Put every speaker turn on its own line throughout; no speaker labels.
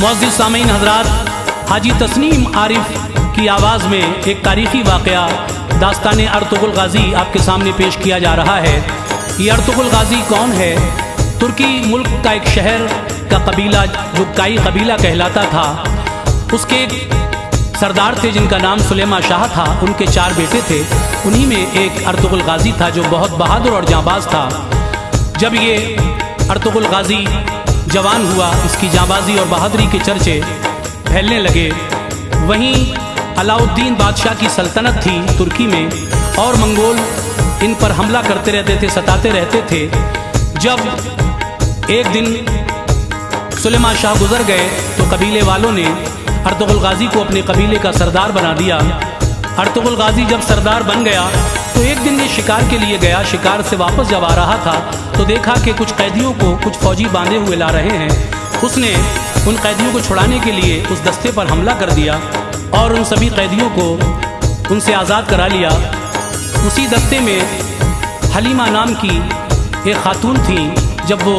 मुअज़्ज़िज़ सामीन हज़रात, हाजी तस्नीम आरिफ की आवाज़ में एक तारीख़ी वाक़या दास्तान अर्तुग़रुल गाज़ी आपके सामने पेश किया जा रहा है। ये अर्तुग़रुल गाज़ी कौन है? तुर्की मुल्क का एक शहर का कबीला जो काई कबीला कहलाता था, उसके एक सरदार थे जिनका नाम सुलेमा शाह था। उनके 4 बेटे थे, उन्हीं में एक अर्तुग़रुल गाज़ी था जो बहुत बहादुर और जांबाज था। जब ये अर्तुग़रुल गाज़ी जवान हुआ, इसकी जांबाजी और बहादुरी के चर्चे फैलने लगे। वहीं अलाउद्दीन बादशाह की सल्तनत थी तुर्की में, और मंगोल इन पर हमला करते रहते थे, सताते रहते थे। जब एक दिन सुलेमा शाह गुजर गए तो कबीले वालों ने अर्तुग़रुल गाज़ी को अपने कबीले का सरदार बना दिया। अर्तुग़रुल गाज़ी जब सरदार बन गया तो एक दिन ये शिकार के लिए गया। शिकार से वापस जब आ रहा था तो देखा कि कुछ कैदियों को कुछ फौजी बांधे हुए ला रहे हैं। उसने उन कैदियों को छुड़ाने के लिए उस दस्ते पर हमला कर दिया और उन सभी कैदियों को उनसे आज़ाद करा लिया। उसी दस्ते में हलीमा नाम की एक खातून थी। जब वो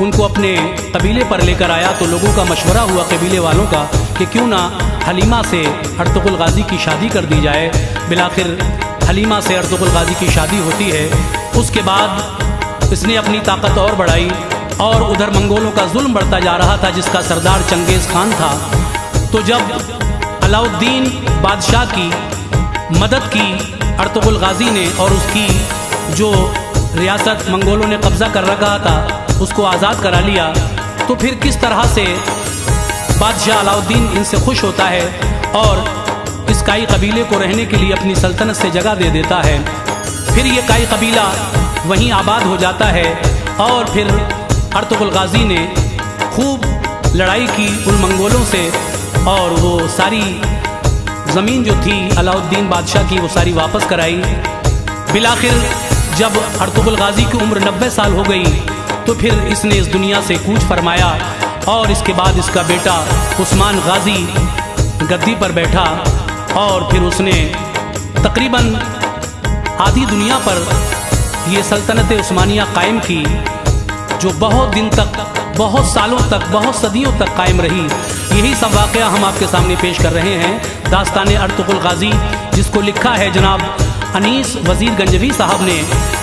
उनको अपने कबीले पर लेकर आया तो लोगों का मशवरा हुआ कबीले वालों का कि क्यों ना हलीमा से अर्तुग़रुल गाज़ी की शादी कर दी जाए। बिलाखिर हलीमा से अर्तुग़रुल गाज़ी की शादी होती है। उसके बाद इसने अपनी ताकत और बढ़ाई और उधर मंगोलों का जुल्म बढ़ता जा रहा था जिसका सरदार चंगेज़ खान था। तो जब अलाउद्दीन बादशाह की मदद की अर्तुग़रुल गाज़ी ने और उसकी जो रियासत मंगोलों ने कब्ज़ा कर रखा था उसको आज़ाद करा लिया, तो फिर किस तरह से बादशाह अलाउद्दीन इनसे खुश होता है और इस काई कबीले को रहने के लिए अपनी सल्तनत से जगह दे देता है। फिर ये काई कबीला वहीं आबाद हो जाता है और फिर अर्तुग़रुल गाज़ी ने खूब लड़ाई की उन मंगोलों से और वो सारी ज़मीन जो थी अलाउद्दीन बादशाह की वो सारी वापस कराई। बिलाखिर जब अर्तुग़रुल गाज़ी की उम्र 90 साल हो गई तो फिर इसने इस दुनिया से कूच फरमाया और इसके बाद इसका बेटा उस्मान गाज़ी गद्दी पर बैठा और फिर उसने तकरीबन आधी दुनिया पर ये सल्तनत उस्मानिया कायम की, जो बहुत दिन तक, बहुत सालों तक, बहुत सदियों तक कायम रही। यही सब वाक़या हम आपके सामने पेश कर रहे हैं। दास्तान अर्तुग़रुल गाज़ी, जिसको लिखा है जनाब अनीस वज़ीर गंजवी साहब ने,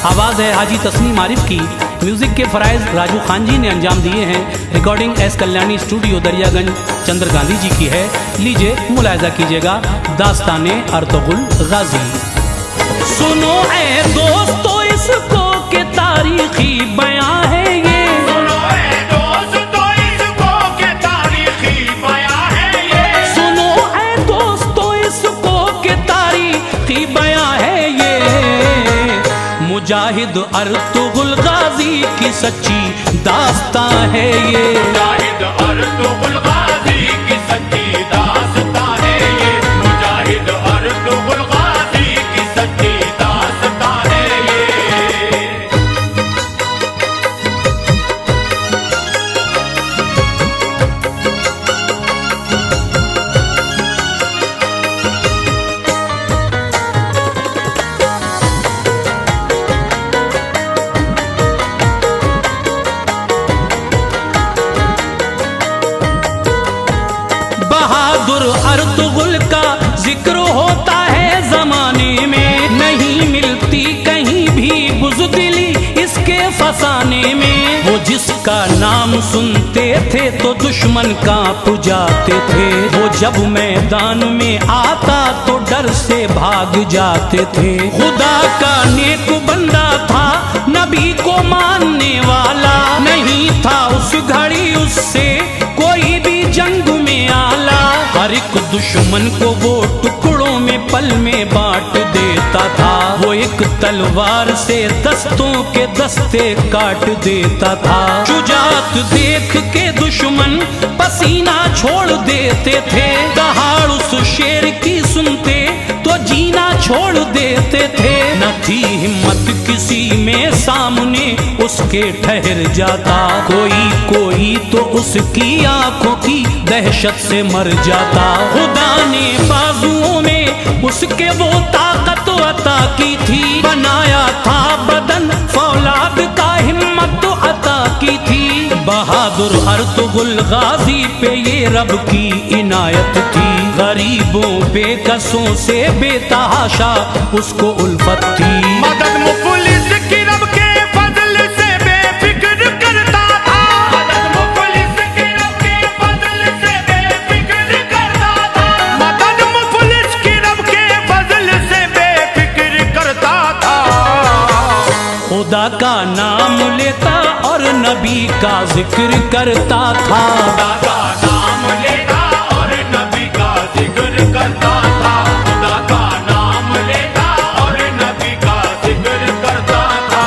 आवाज़ है हाजी तस्नीम आरिफ की, म्यूज़िक के फ़राइज़ राजू खान जी ने अंजाम दिए हैं। Recording S Kalyani studio Daryaganj Chandra Gandhi ji की है। लीजिए मुलाहिज़ा कीजिएगा दास्तान अर्तुग़रुल गाज़ी। सुनो ऐ दोस्तों इसको के तारीख़ी बयां है ये,
सुनो ऐ दोस्तों इसको के तारीख़ी बयां है ये,
सुनो ऐ दोस्तों इसको के तारीख़ी बयां है ये। मुजाहिद अर्तुग़रुल गाज़ी की सच्ची दास्तां है ये,
मुजाहिद अर्तुग़रुल गाज़ी की सच्ची दास्तां है ये, मुजाहिद अर्तुग़रुल गाज़ी की सच्ची दास्तां है ये।
बहादुर अर्तुग़रुल का जिक्र होता है ज़माने में, नहीं मिलती कहीं भी बुज़दिली इसके फसाने में। वो जिसका नाम सुनते थे तो दुश्मन कांप जाते थे, वो जब मैदान में आता तो डर से भाग जाते थे। खुदा का नेक बंदा था, नबी को मानने वाला, नहीं था उस घड़ी उससे कोई भी जंग में आला। हर एक दुश्मन को वो टुकड़ों में पल में बांट देता था, वो एक तलवार से दस्तों के दस्ते काट देता था। शुजाअत देख के दुश्मन पसीना छोड़ देते थे, दहाड़ उस शेर की सुनते तो जीना छोड़ देते थे। न थी हिम्मत किसी में सामने उसके ठहर जाता, कोई तो उसकी आंखों की दहशत से मर जाता। खुदा ने बाजुओं में उसके वो ताकत अता की थी, बनाया था बदन फौलाद का हिम्मत अता की थी। बहा बहादुर अर्तुगरुल गाजी पे ये रब की इनायत थी। गरीबों बेकसों से बेतहाशा उसको उल्फत थी।
मदद मुफलिस की रब के फजल से बेफिक्र करता था। मदद मुफलिस की रब के फजल से बेफिक्र करता था। मदद मुफलिस की रब के फजल से बेफिक्र करता था।
खुदा का नाम लेता और नबी का जिक्र करता था।
खुदा का नाम लेता और नबी का जिक्र करता था। खुदा का नाम लेता और नबी का जिक्र करता था।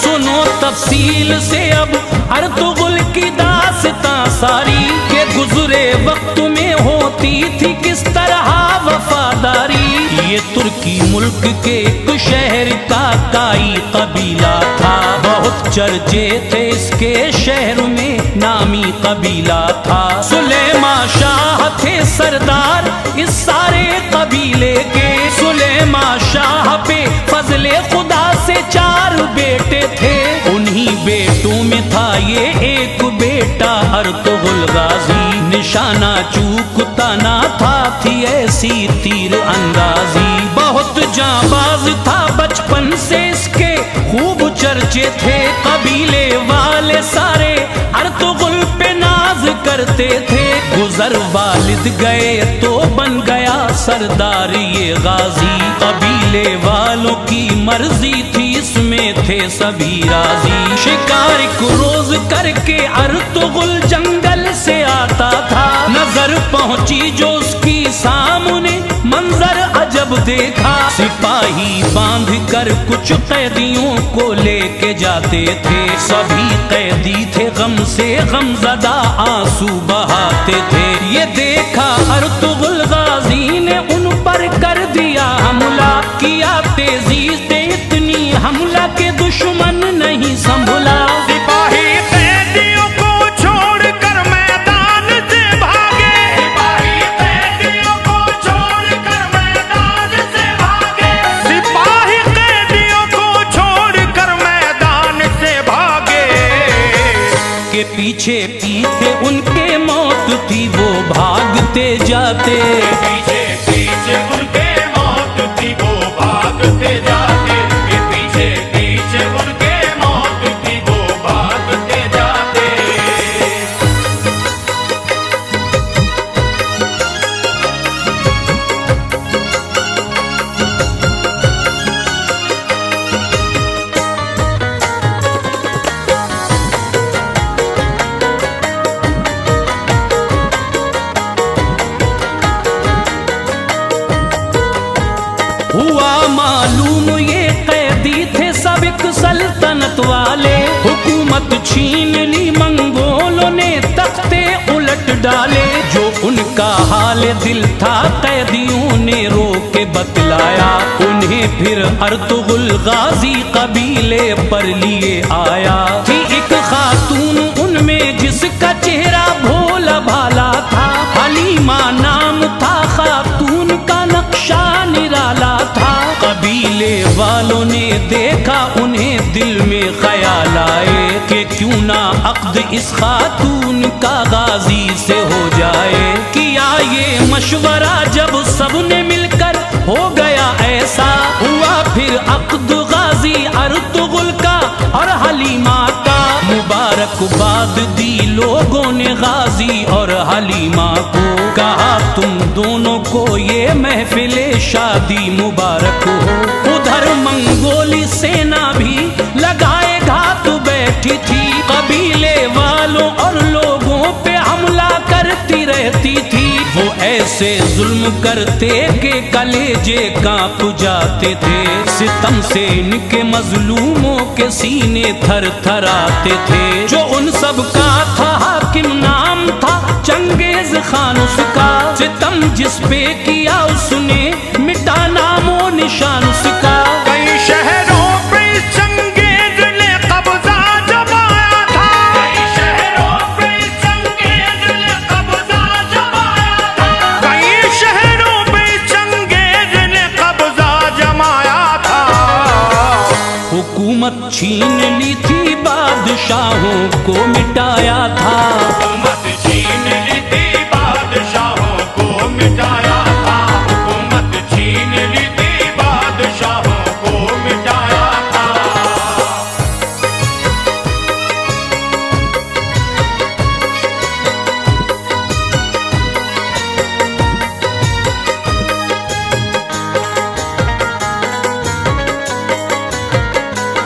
सुनो तफसील से अब अर्तुगरुल की दास्तां सारी के गुजरे वक्त में होती थी किस तरह वफादारी। ये तुर्की मुल्क के एक शहर का काई कबीला था। बहुत चर्चे थे इसके शहर में नामी कबीला था। सुलेमा शाह थे सरदार इस सारे कबीले के। सुलेमा शाह पे फजले खुदा से 4 बेटे थे। उन्हीं बेटों में था ये एक बेटा अर्तुगरुल गाजी। निशाना चूकता ना था थी ऐसी तीर अंदाजी। बहुत जाबाज था बचपन से इसके खूब चर्चे थे। कबीले वाले सारे अर्तुगरुल पे नाज करते थे। गुजर वालिद गए तो बन गया सरदार ये गाजी। कबीले वालों की मर्जी थी इसमें थे सभी राजी। शिकार को रोज करके अर्तुगरुल जंगल से आता था। नजर पहुंची जो उसकी सामने मंजर अजब देखा। सिपाही बांध कर कुछ कैदियों को लेके जाते थे। सभी कैदी थे गम से गमज़दा आंसू बहाते थे। ये देखा अर्तुगरुल गाजी ने उन पर कर दिया हमला। किया तेजी से इतनी हमला के दुश्मन नहीं संभला।
सिपाही कैदियों को छोड़कर मैदान से भागे। सिपाही कैदियों को छोड़कर मैदान से भागे। सिपाही कैदियों को छोड़कर मैदान से भागे।
के पीछे पीछे उनके मौत थी वो भागते जाते।
पीछे पीछे उनके मौत थी वो भागते जाते। पीछे पीछे उनके मौत थी वो भागते जाते।
हुआ मालूम ये कैदी थे सब एक सल्तनत वाले। हुकूमत छीन ली मंगोलों ने तख्ते उलट डाले। जो उनका हाल दिल था कैदियों ने रो के बतलाया। उन्हें फिर अर्तुगरुल गाजी कबीले पर लिए आया। थी एक खातून उनमें जिसका चेहरा भोला भाला था। हलीमा नाम था खातून का नक्शा निराला था। कबीले वालों ने देखा उन्हें दिल में ख्याल आए कि क्यों ना अक्द इस खातून का गाजी से हो जाए। किया ये मशवरा जब सबने मिलकर हो गया ऐसा। हुआ फिर अक्द गाजी अर्तुगरुल का और हलीमा का। मुबारकबाद दी लोगों ने गाजी और हलीमा को। कहा तुम दोनों को ये महफिले शादी मुबारक हो। उधर मंगोली सेना भी लगाए घात बैठी थी। कबीले वालों और लोगों पे हमला करती रहती थी। वो ऐसे जुल्म करते कि कलेजे कांप जाते थे। सितम से इनके मजलूमों के सीने थर थर आते थे। जो उन सब का था हाकिम नाम था चंगेज खान उसका। सितम जिस पे किया उसने मिटा नामो निशान उसका।
कई शहरों पे चंगेज ने कब्जा जमाया था। कई शहरों पे
छीन ली थी, बादशाहों को मिटाया था।
हुकूमत छीन ली थी, बादशाहों को मिटाया था। हुकूमत छीन ली थी, बादशाहों को मिटाया था।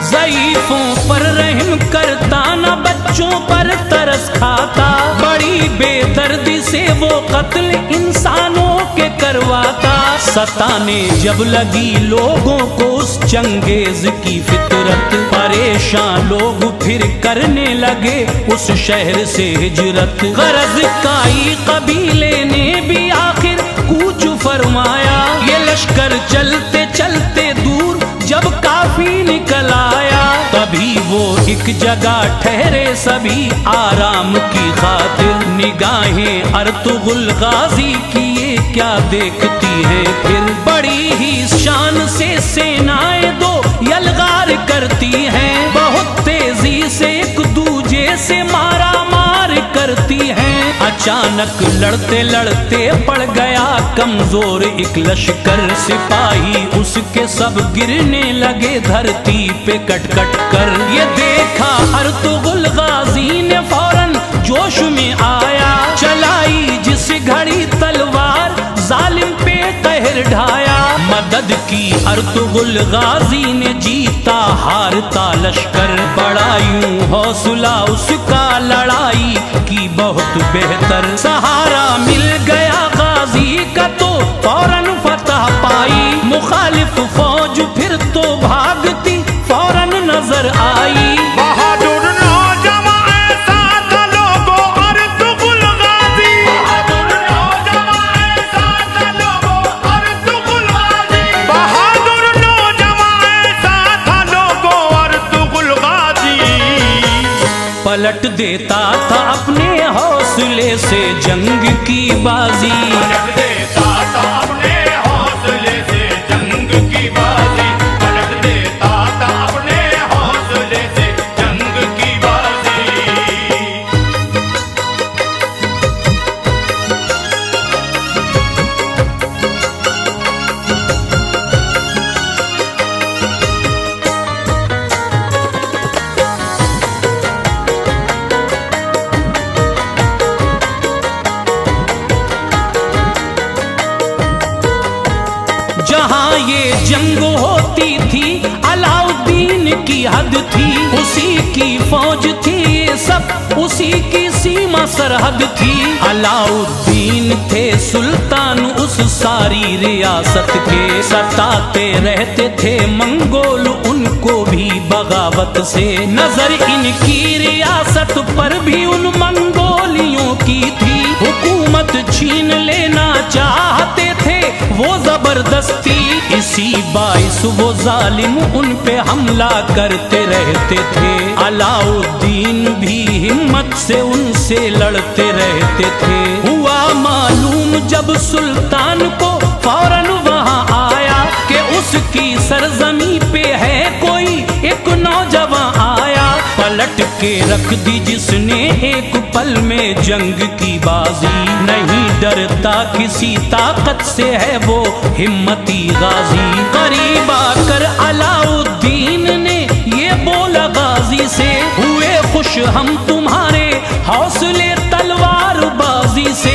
ज़ईफ़ों पर रहम करता, न बच्चों पर तरस खाता। बड़ी बेदर्दी से वो कत्ल इंसानों के करवाता। सताने जब लगी लोगों को उस चंगेज की फितरत, परेशान लोग फिर करने लगे उस शहर से हिजरत। गरज काई कबीले ने भी आखिर कूच फरमाया। ये लश्कर चलते चलते दूर जब काफी निकल आया, तभी वो एक जगह ठहरे सभी आराम की खातिर। निगाहें अर्तुगुल गाजी की ये क्या देखती हैं फिर, बड़ी ही शान से सेनाएं दो यलगार करती हैं। बहुत तेजी से एक दूजे से मारा मार करती हैं। अचानक लड़ते लड़ते पड़ गया कमजोर एक लश्कर। सिपाही उसके सब गिरने लगे धरती पे कट कट कर। ये देखा अर्तुगुल गाजी ने फौरन जोश में आया। चलाई जिस घड़ी तलवार जालिम पे कहर ढाया। मदद की अर्तुगुल गाजी ने, जीता हारता लश्कर। बड़ा यूं हौसला उसका लड़ाई की बहुत बेहतर। सहारा मिल गया गाजी का तो फौरन फतह पाई। मुखालिफ फौज फिर तो भागती फौरन नजर आई।
बहादुर नौजवान ऐसा था लोगों अर्तुगुल गाजी। बहादुर नौजवान ऐसा था लोगों अर्तुगुल गाजी। बहादुर नौजवान ऐसा था लोगों अर्तुगुल गाजी।
पलट देता था अपने हौसले से जंग की बाजी।
पलट देता था अपने हौसले से जंग की बाजी। पलट देता था अपने हौसले से जंग की बाजी।
जहाँ ये जंग होती थी अलाउद्दीन की हद थी। उसी की फौज थी ये सब, उसी की सीमा सरहद थी। अलाउद्दीन थे सुल्तान उस सारी रियासत के। सताते रहते थे मंगोल उनको भी बगावत से। नजर इनकी रियासत पर भी उन मंगोलियों की थी। हुकूमत छीन लेना चाहते थे वो जबरदस्ती। इसी बाइस वो जालिम उन पे हमला करते रहते थे। अलाउद्दीन भी हिम्मत से उनसे लड़ते रहते थे। हुआ मालूम जब सुल्तान को फौरन वहां आया कि उसकी सरजमी पे है कोई एक नौजवान आया। पलट के रख दी जिसने एक पल में जंग की बाजी। नहीं डरता किसी ताकत से है वो हिम्मती गाजी। करीब आकर अलाउद्दीन ने ये बोला गाजी से, हुए खुश हम तुम्हारे हौसले तलवार बाजी से।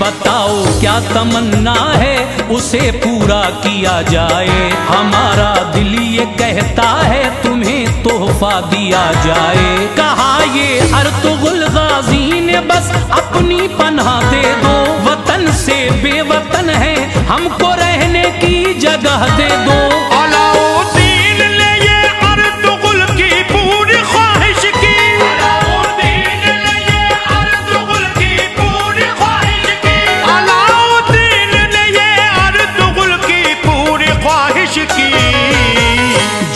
बताओ क्या तमन्ना है उसे पूरा किया जाए। हमारा दिल ये कहता है तुम्हें तोहफा दिया जाए। कहा ये अर्तुगुल गाजी ने बस अपनी पनाह दे दो। वतन से बेवतन है हमको रहने की जगह दे दो।
अलाउद्दीन ने ये अर्तुगुल की पूरी ख्वाहिश की। अलाउद्दीन ने ये अर्तुगुल की पूरी ख्वाहिश की। अलाउद्दीन ने ये अर्तुगुल की पूरी ख्वाहिश की।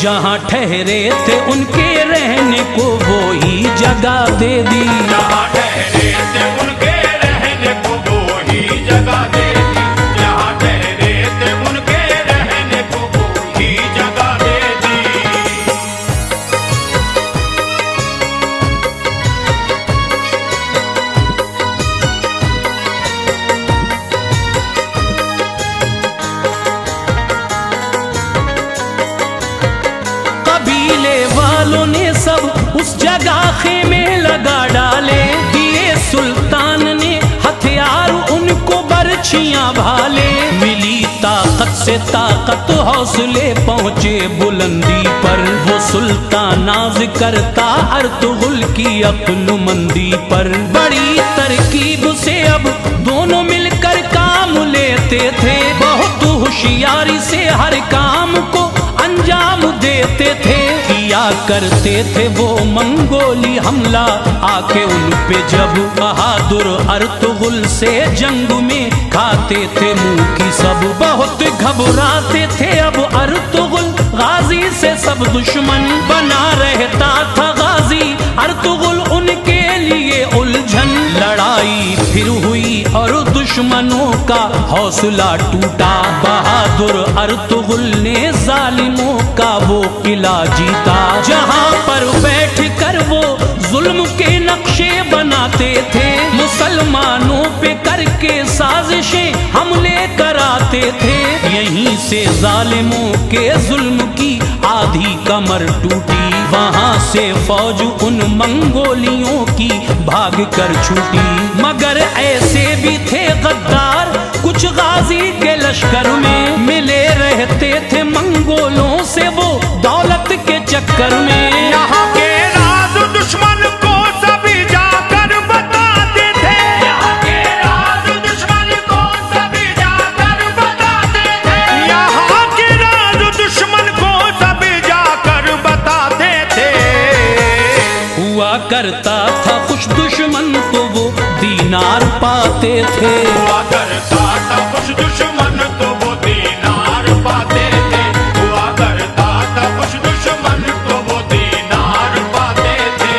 जहाँ ठहरे थे उनके रहने को वो ही जगह दे दी।
जहाँ ठहरे थे उनके रहने को वो ही जगह दे दी। जहाँ ठहरे थे उनके रहने को वो ही जगह दे दी।
उस जगह खेमे लगा डाले, दिए सुल्तान ने हथियार उनको बरछियां भाले। मिली ताकत से ताकत हौसले पहुंचे बुलंदी पर, वो सुल्तान नाज करता अर्तुगरुल की अक्लमंदी पर। बड़ी तरकीब से अब दोनों मिलकर काम लेते थे, बहुत होशियारी से हर काम को अंजाम देते थे। किया करते थे वो मंगोली हमला आके उन पे जब, बहादुर अर्तुगरुल से जंग में खाते थे मुंह की सब। बहुत घबराते थे अब अर्तुगरुल गाजी से सब दुश्मन, बना रहता था गाजी अर्तुगरुल उनके लिए उलझन। लड़ाई फिर हुई और दुश्मनों का हौसला टूटा, बहादुर अर्तुगरुल ने जालिमों का वो किला जीता। जहां पर बैठ कर वो जुल्म के नक्शे बनाते थे, मुसलमानों पे करके साजिशें हमले कराते थे। यहीं से जालिमों के जुल्म की आधी कमर टूटी, वहां से फौज उन मंगोलियों की भाग कर छूटी। मगर ऐसे भी थे गद्दार कुछ गाजी के लश्कर में, मिले रहते थे मंगोलों से वो दौलत के चक्कर में।
यहाँ के राज दुश्मन को सभी जाकर बताते थे, यहाँ के राज दुश्मन को सभी जाकर बताते थे, यहाँ के राज दुश्मन को सभी जाकर बताते थे।
हुआ करता था कुछ दुश्मन तो वो दीनार पाते थे,
हुआ करता था कुछ दुश्मन तो वो दीनार पाते थे, हुआ करता था कुछ दुश्मन तो वो दीनार पाते थे।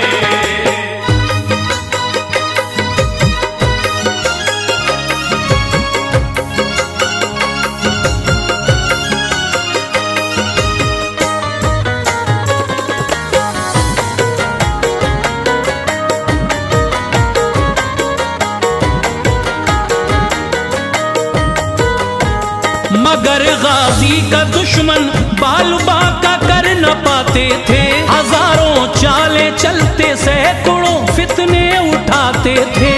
मगर गाजी का दुश्मन बाल बाका कर न पाते थे। हजारों चाले चलते सैकड़ों फितने उठाते थे।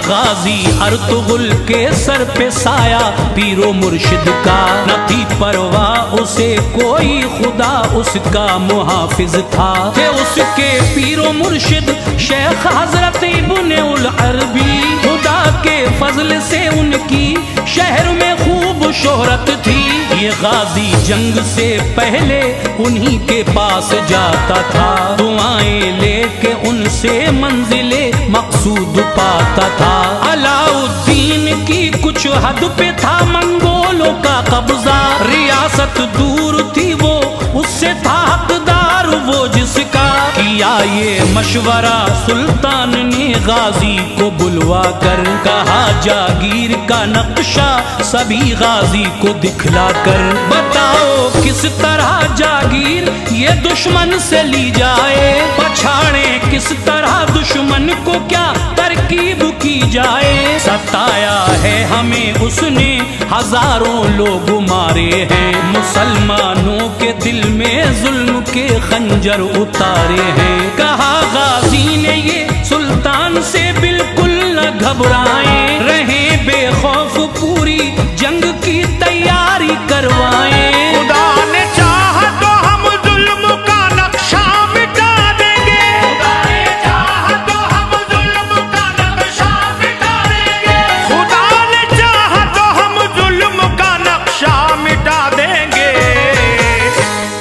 गाजी अर्तुगरुल के सर पे साया पीरो मुर्शिद का, न थी परवाह उसे कोई खुदा उसका मुहाफिज था। थे उसके पीरो मुर्शिद शेख हजरत इब्ने उल अरबी, खुदा के फजल से उनकी शहर में खूब शोहरत थी। ये गाजी जंग से पहले उन्हीं के पास जाता था, दुआएं लेके उनसे मंजिले मकसूद पाता था। अलाउद्दीन की कुछ हद पे था मंगोलों का कब्जा, रियासत दूर थी वो उससे था हकदार वो जिसका। किया ये मशवरा सुल्तान ने गाजी को बुलवा कर, कहा जागीर का नक्शा सभी गाजी को दिखला कर। बताओ किस तरह जागीर ये दुश्मन से ली जाए, पछाड़े किस तरह दुश्मन को क्या तरकीब की जाए। सताया है हमें उसने हजारों लोग मारे हैं, मुसलमानों के दिल में जुल्म के खंजर उतारे हैं। कहा गाजी ने ये सुल्तान से बिल्कुल न घबराएं, रहें बेखौफ पूरी जंग की तैयारी करवाएं।
खुदा ने चाहा तो हम जुल्म का नक्शा मिटा देंगे, खुदा ने चाहा तो हम जुल्म का नक्शा मिटा देंगे, खुदा ने चाहा तो हम जुल्म का नक्शा मिटा देंगे।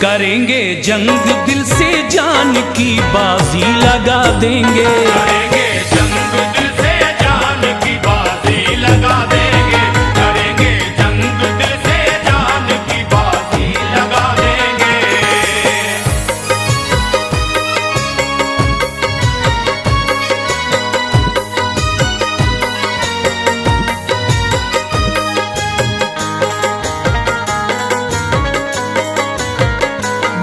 करेंगे जंग दिल से जान की बाजी लगा देंगे,
करेंगे जंग दिल से जान की बाजी लगा देंगे, करेंगे जंग दिल से जान की बाजी लगा देंगे।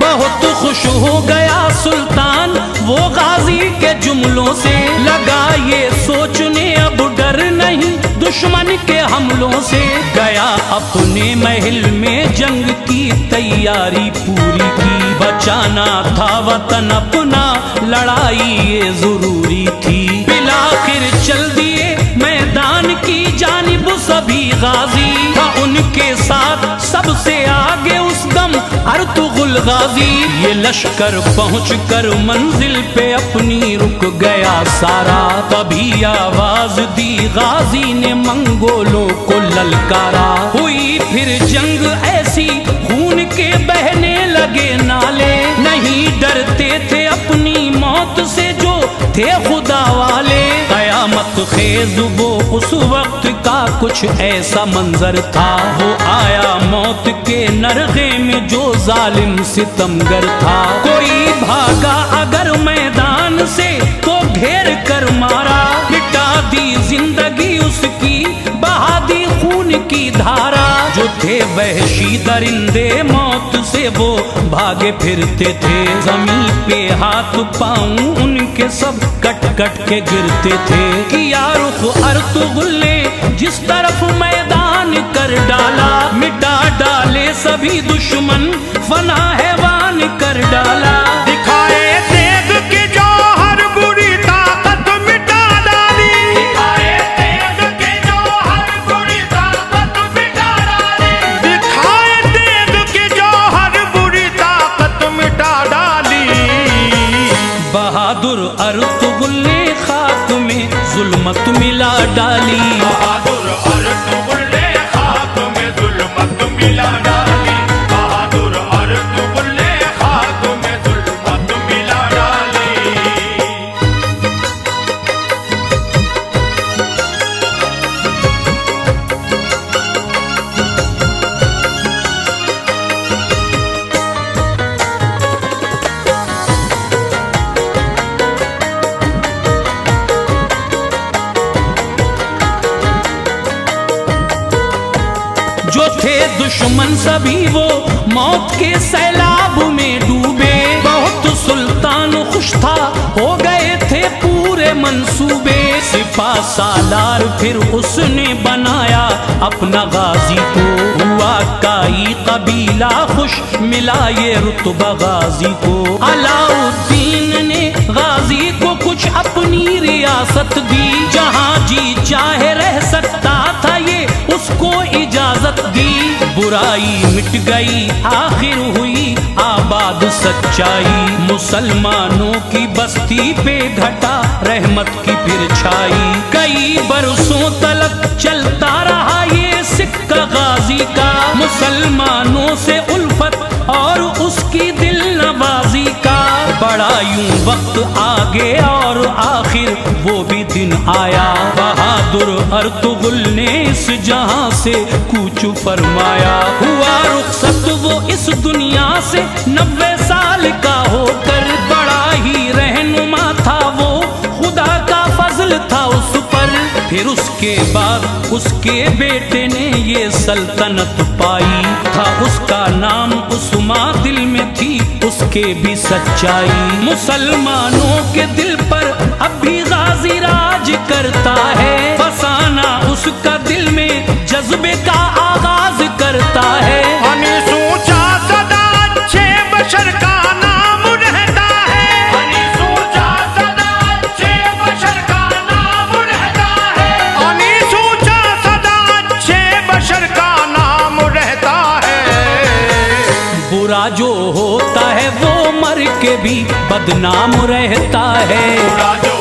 बहुत खुश हो गया सुल्तान वो गाजी के जुमलों से, लगा ये सोचने अब डर नहीं दुश्मन के हमलों से। गया अपने महल में जंग की तैयारी पूरी की, बचाना था वतन अपना लड़ाई ये जरूरी थी। बिलाखिर चल दिए मैदान की जानिब सभी गाजी, था उनके साथ सबसे आगे उस दम अर्तुगरुल गाजी। ये लश्कर पहुंचकर मंजिल पे अपनी रुक गया सारा, तभी आवाज दी गाजी ने मंगोलों को ललकारा। हुई फिर जंग ऐसी खून के बहने लगे नाले, नहीं डरते थे अपनी मौत से जो थे खुदा वाले। कयामत खेज वो उस वक्त का कुछ ऐसा मंजर था, वो आया मौत के नरगे में जो जालिम सितमगर था। कोई भागा अगर मैदान से तो घेर कर मारा, मिटा दी जिंदगी उसकी बहा दी खून की धारा। जो थे वहशी दरिंदे मौत से वो भागे फिरते थे, जमीन पे हाथ पांव उनके सब कट कट के गिरते थे। किया रुख अर्तुगरुल ने जिस तरफ मैदान कर डाला, मिटा डाले सभी दुश्मन फना हैवान कर डाला।
दिखाए तेग की जौहर बुरी ताकत मिटा डाली, दिखाए तेग की जौहर बुरी ताकत मिटा डाली, दिखाए तेग की जौहर बुरी ताकत मिटा डाली।
बहादुर अर्तुगरुल ने खाक में जुल्मत मिला डाली,
बहादुर अर्तुगरुल ने खाक में जुल्मत मिला डाली, बहादुर अर्तुगरुल ने खाक में जुल्मत मिला डाली।
जो थे दुश्मन सभी वो मौत के सैलाब में डूबे। बहुत सुल्तान खुश था हो गए थे पूरे मंसूबे, सिपा सालार फिर उसने बनाया अपना गाजी को। हुआ काई कबीला खुश मिला ये रुतबा गाजी को। अलाउद्दीन ने गाजी को कुछ अपनी रियासत दी, जहां जी चाहे रह सकता था ये उसको इजाजत दी। बुराई मिट गई आखिर हुई आबाद सच्चाई, मुसलमानों की बस्ती पे घटा रहमत की फिर छाई। कई बरसों तलक चलता रहा ये सिक्का गाजी का, मुसलमानों से उल्फत और उसकी दिल नवाजी का। बड़ा यूं वक्त आगे और आखिर वो भी दिन आया, बहादुर अर्तुगरुल ने इस जहां से कूच फरमाया। हुआ रुखसत वो इस दुनिया से 90 साल का होकर, बड़ा ही रहनुमा था वो खुदा का फजल था उस पर। फिर उसके बाद उसके बेटे ने ये सल्तनत पाई, था उसका नाम उस्मा, दिल में थी उसके भी सच्चाई। मुसलमानों के दिल पर अब भी गाजी राज करता है, फसाना उसका दिल में जज्बे का आगाज करता है।
हनी सोचा सदा अच्छे बशर का नाम रहता है, हनी सोचा सदा अच्छे बशर का नाम रहता है, हनी सोचा सदा अच्छे बशर का नाम रहता है।
बुरा जो होता है वो मर के भी बदनाम रहता है,
बुरा जो